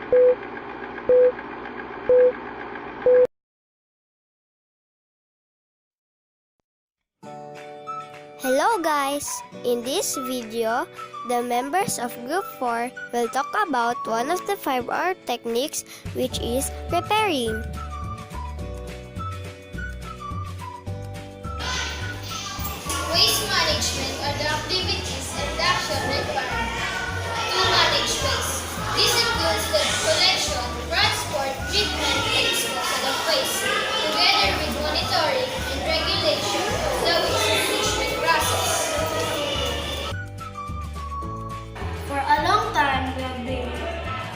Hello guys! In this video, the members of Group 4 will talk about one of the 5R techniques, which is repairing. Waste management are the activities and action required to manage waste. This includes the collection, transport, treatment, and disposal of waste, together with monitoring and regulation of the waste management process. For a long time, we have been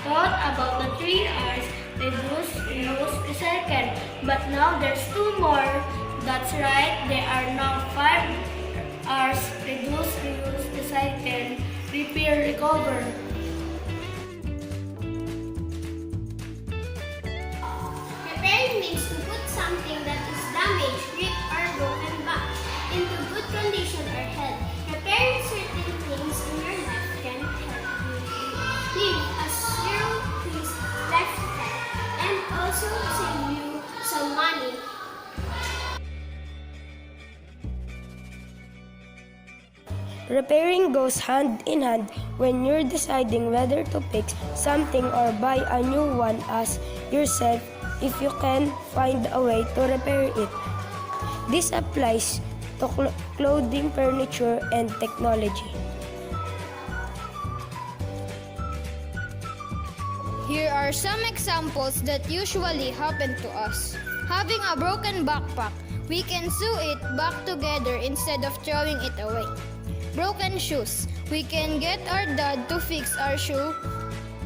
taught about the 3 R's: reduce, reuse, recycle. But now there's 2 more. That's right, there are now 5 R's: reduce, reuse, recycle, repair, recover. Repairing means to put something that is damaged, ripped, or broken back into good condition or health. Repairing certain things in your life can help you live a zero-waste lifestyle and also save you some money. Repairing goes hand in hand when you're deciding whether to fix something or buy a new one as yourself if you can find a way to repair it. This applies to clothing, furniture, and technology. Here are some examples that usually happen to us. Having a broken backpack, we can sew it back together instead of throwing it away. Broken shoes, we can get our dad to fix our shoe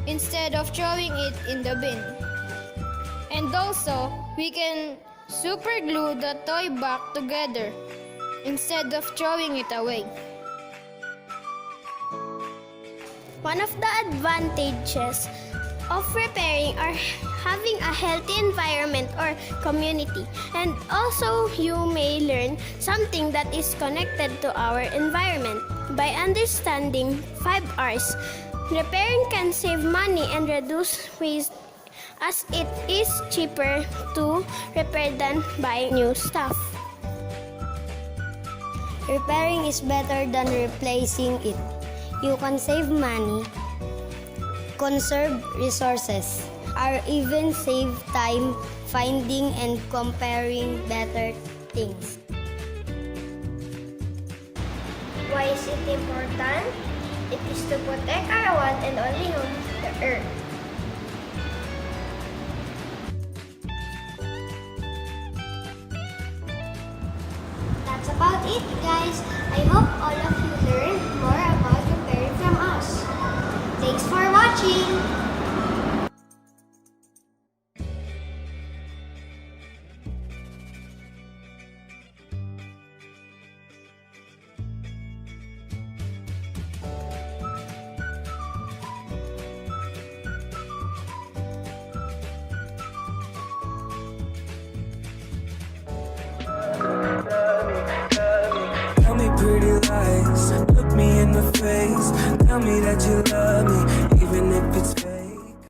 instead of throwing it in the bin. And also, we can super glue the toy back together instead of throwing it away. One of the advantages of repairing are having a healthy environment or community, and also you may learn something that is connected to our environment. By understanding 5 R's, repairing can save money and reduce waste as it is cheaper to repair than buy new stuff. Repairing is better than replacing it. You can save money, conserve resources, or even save time finding and comparing better things. Why is it important? It is to protect our one and only home, the earth. That's about it, guys. I hope all of you learned more about repairing from us. Thanks for watching! Tell me pretty lies, look me in the face. Tell me that you love me, even if it's